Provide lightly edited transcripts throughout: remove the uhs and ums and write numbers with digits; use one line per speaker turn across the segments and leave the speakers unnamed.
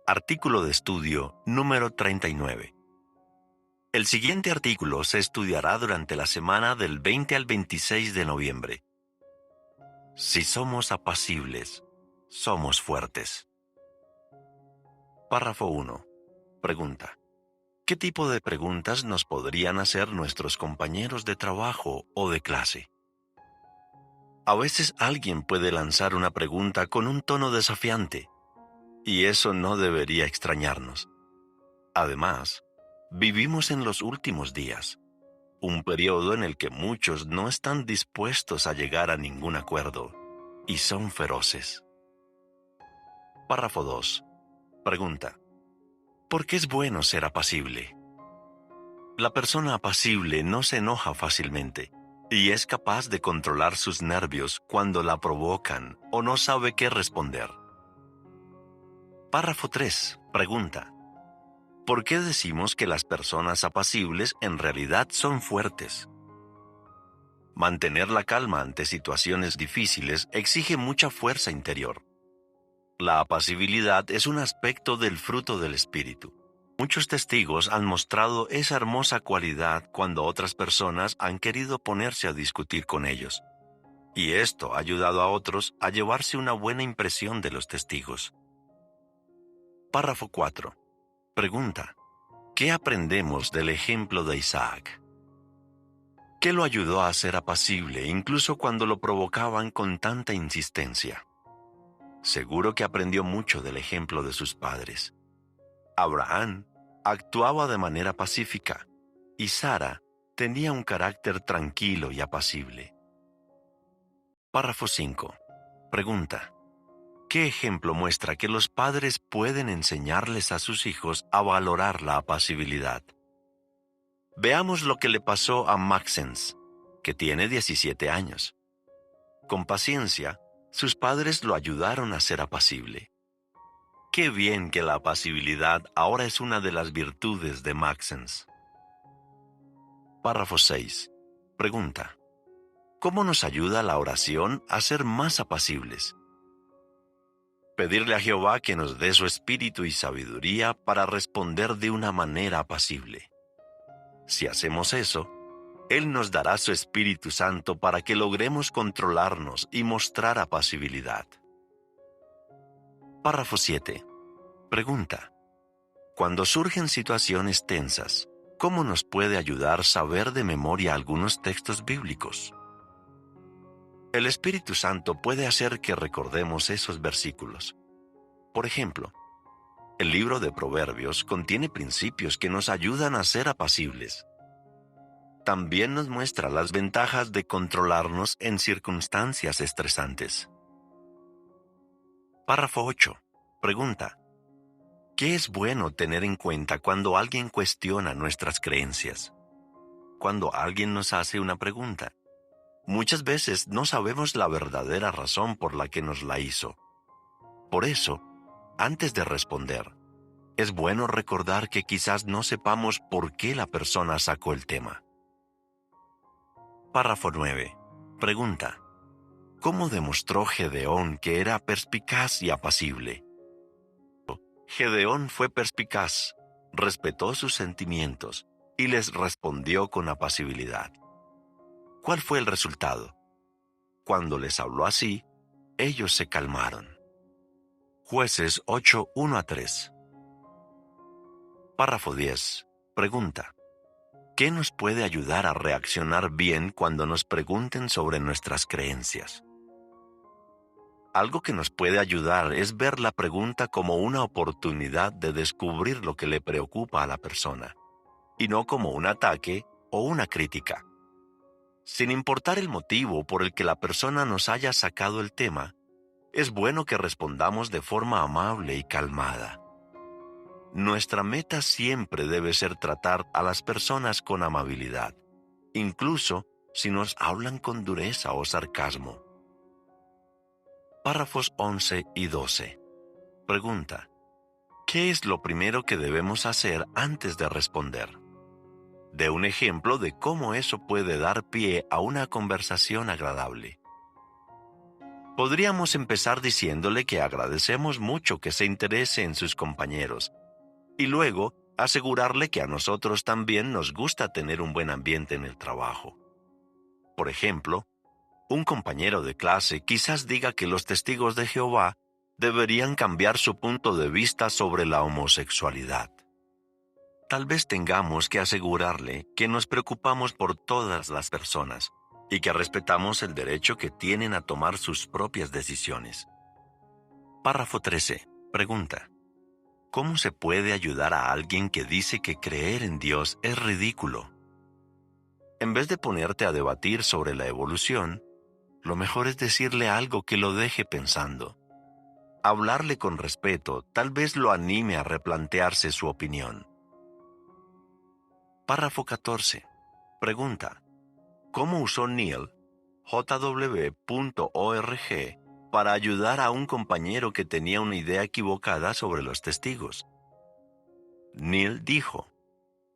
Artículo de estudio número 39. El siguiente artículo se estudiará durante la semana del 20 al 26 de noviembre. Si somos apacibles, somos fuertes. Párrafo 1. Pregunta. ¿Qué tipo de preguntas nos podrían hacer nuestros compañeros de trabajo o de clase? A veces alguien puede lanzar una pregunta con un tono desafiante, y eso no debería extrañarnos. Además, vivimos en los últimos días, un periodo en el que muchos no están dispuestos a llegar a ningún acuerdo, y son feroces. Párrafo 2. Pregunta. ¿Por qué es bueno ser apacible? La persona apacible no se enoja fácilmente, y es capaz de controlar sus nervios cuando la provocan o no sabe qué responder. Párrafo 3. Pregunta. ¿Por qué decimos que las personas apacibles en realidad son fuertes? Mantener la calma ante situaciones difíciles exige mucha fuerza interior. La apacibilidad es un aspecto del fruto del espíritu. Muchos testigos han mostrado esa hermosa cualidad cuando otras personas han querido ponerse a discutir con ellos. Y esto ha ayudado a otros a llevarse una buena impresión de los testigos. Párrafo 4. Pregunta. ¿Qué aprendemos del ejemplo de Isaac? ¿Qué lo ayudó a ser apacible incluso cuando lo provocaban con tanta insistencia? Seguro que aprendió mucho del ejemplo de sus padres. Abraham actuaba de manera pacífica y Sara tenía un carácter tranquilo y apacible. Párrafo 5. Pregunta. ¿Qué ejemplo muestra que los padres pueden enseñarles a sus hijos a valorar la apacibilidad? Veamos lo que le pasó a Maxence, que tiene 17 años. Con paciencia, sus padres lo ayudaron a ser apacible. Qué bien que la apacibilidad ahora es una de las virtudes de Maxence. Párrafo 6. Pregunta. ¿Cómo nos ayuda la oración a ser más apacibles? Pedirle a Jehová que nos dé su espíritu y sabiduría para responder de una manera apacible. Si hacemos eso, Él nos dará su Espíritu Santo para que logremos controlarnos y mostrar apacibilidad. Párrafo 7. Pregunta. Cuando surgen situaciones tensas, ¿cómo nos puede ayudar saber de memoria algunos textos bíblicos? El Espíritu Santo puede hacer que recordemos esos versículos. Por ejemplo, el libro de Proverbios contiene principios que nos ayudan a ser apacibles. También nos muestra las ventajas de controlarnos en circunstancias estresantes. Párrafo 8. Pregunta. ¿Qué es bueno tener en cuenta cuando alguien cuestiona nuestras creencias? Cuando alguien nos hace una pregunta, muchas veces no sabemos la verdadera razón por la que nos la hizo. Por eso, antes de responder, es bueno recordar que quizás no sepamos por qué la persona sacó el tema. Párrafo 9. Pregunta. ¿Cómo demostró Gedeón que era perspicaz y apacible? Gedeón fue perspicaz, respetó sus sentimientos y les respondió con apacibilidad. ¿Cuál fue el resultado? Cuando les habló así, ellos se calmaron. Jueces 8, 1-3. Párrafo 10. Pregunta. ¿Qué nos puede ayudar a reaccionar bien cuando nos pregunten sobre nuestras creencias? Algo que nos puede ayudar es ver la pregunta como una oportunidad de descubrir lo que le preocupa a la persona, y no como un ataque o una crítica. Sin importar el motivo por el que la persona nos haya sacado el tema, es bueno que respondamos de forma amable y calmada. Nuestra meta siempre debe ser tratar a las personas con amabilidad, incluso si nos hablan con dureza o sarcasmo. Párrafos 11 y 12. Pregunta. ¿Qué es lo primero que debemos hacer antes de responder? Dé un ejemplo de cómo eso puede dar pie a una conversación agradable. Podríamos empezar diciéndole que agradecemos mucho que se interese en sus compañeros, y luego asegurarle que a nosotros también nos gusta tener un buen ambiente en el trabajo. Por ejemplo, un compañero de clase quizás diga que los testigos de Jehová deberían cambiar su punto de vista sobre la homosexualidad. Tal vez tengamos que asegurarle que nos preocupamos por todas las personas y que respetamos el derecho que tienen a tomar sus propias decisiones. Párrafo 13. Pregunta: ¿cómo se puede ayudar a alguien que dice que creer en Dios es ridículo? En vez de ponerte a debatir sobre la evolución, lo mejor es decirle algo que lo deje pensando. Hablarle con respeto tal vez lo anime a replantearse su opinión. Párrafo 14. Pregunta: ¿cómo usó Neil, jw.org, para ayudar a un compañero que tenía una idea equivocada sobre los testigos? Neil dijo: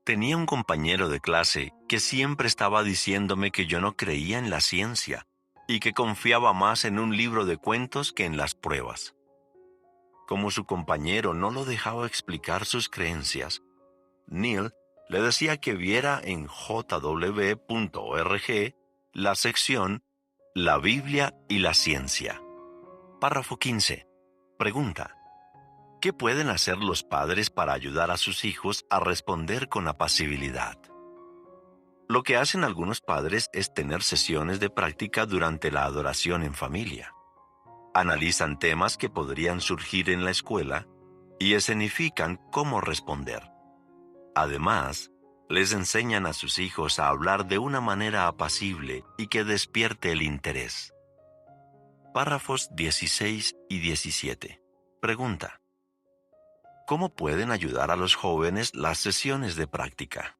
tenía un compañero de clase que siempre estaba diciéndome que yo no creía en la ciencia y que confiaba más en un libro de cuentos que en las pruebas. Como su compañero no lo dejaba explicar sus creencias, Neil le decía que viera en jw.org la sección La Biblia y la Ciencia. Párrafo 15. Pregunta: ¿qué pueden hacer los padres para ayudar a sus hijos a responder con apacibilidad? Lo que hacen algunos padres es tener sesiones de práctica durante la adoración en familia. Analizan temas que podrían surgir en la escuela y escenifican cómo responder. Además, les enseñan a sus hijos a hablar de una manera apacible y que despierte el interés. Párrafos 16 y 17. Pregunta: ¿cómo pueden ayudar a los jóvenes las sesiones de práctica?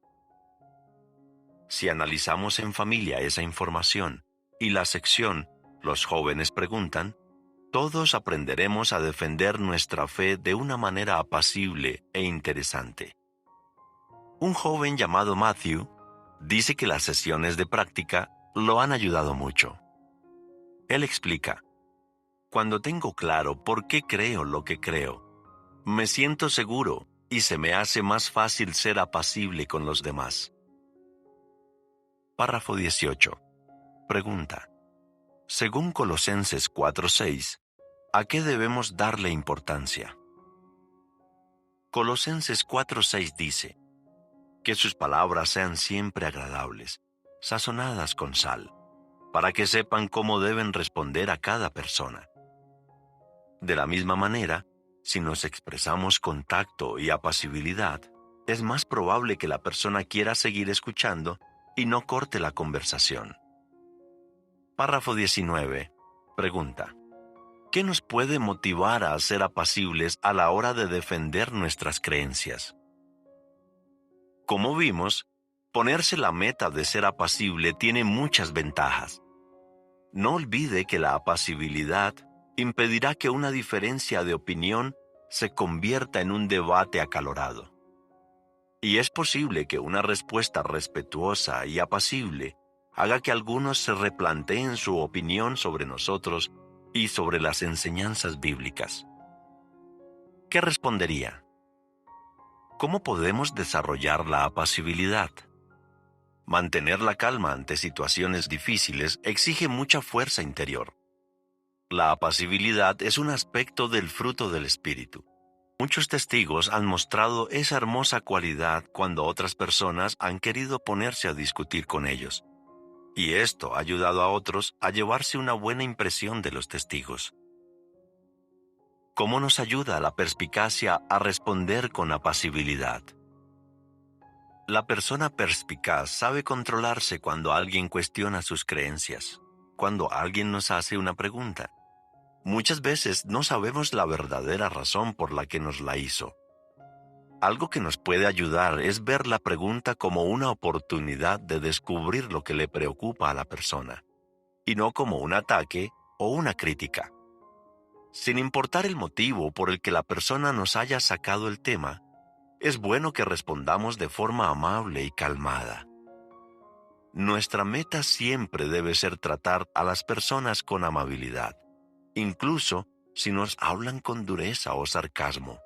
Si analizamos en familia esa información y la sección Los jóvenes preguntan, todos aprenderemos a defender nuestra fe de una manera apacible e interesante. Un joven llamado Matthew dice que las sesiones de práctica lo han ayudado mucho. Él explica: cuando tengo claro por qué creo lo que creo, me siento seguro y se me hace más fácil ser apacible con los demás. Párrafo 18. Pregunta: según Colosenses 4:6, ¿a qué debemos darle importancia? Colosenses 4:6 dice: que sus palabras sean siempre agradables, sazonadas con sal, para que sepan cómo deben responder a cada persona. De la misma manera, si nos expresamos con tacto y apacibilidad, es más probable que la persona quiera seguir escuchando y no corte la conversación. Párrafo 19. Pregunta: ¿qué nos puede motivar a ser apacibles a la hora de defender nuestras creencias? Como vimos, ponerse la meta de ser apacible tiene muchas ventajas. No olvide que la apacibilidad impedirá que una diferencia de opinión se convierta en un debate acalorado. Y es posible que una respuesta respetuosa y apacible haga que algunos se replanteen su opinión sobre nosotros y sobre las enseñanzas bíblicas. ¿Qué respondería? ¿Cómo podemos desarrollar la apacibilidad? Mantener la calma ante situaciones difíciles exige mucha fuerza interior. La apacibilidad es un aspecto del fruto del Espíritu. Muchos testigos han mostrado esa hermosa cualidad cuando otras personas han querido ponerse a discutir con ellos. Y esto ha ayudado a otros a llevarse una buena impresión de los testigos. ¿Cómo nos ayuda la perspicacia a responder con apacibilidad? La persona perspicaz sabe controlarse cuando alguien cuestiona sus creencias, cuando alguien nos hace una pregunta. Muchas veces no sabemos la verdadera razón por la que nos la hizo. Algo que nos puede ayudar es ver la pregunta como una oportunidad de descubrir lo que le preocupa a la persona, y no como un ataque o una crítica. Sin importar el motivo por el que la persona nos haya sacado el tema, es bueno que respondamos de forma amable y calmada. Nuestra meta siempre debe ser tratar a las personas con amabilidad, incluso si nos hablan con dureza o sarcasmo.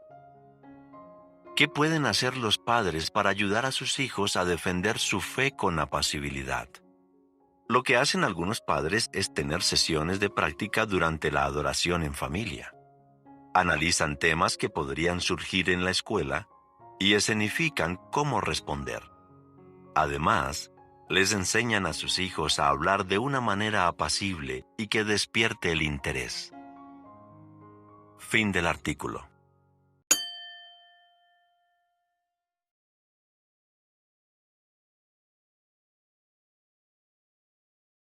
¿Qué pueden hacer los padres para ayudar a sus hijos a defender su fe con apacibilidad? Lo que hacen algunos padres es tener sesiones de práctica durante la adoración en familia. Analizan temas que podrían surgir en la escuela y escenifican cómo responder. Además, les enseñan a sus hijos a hablar de una manera apacible y que despierte el interés. Fin del artículo.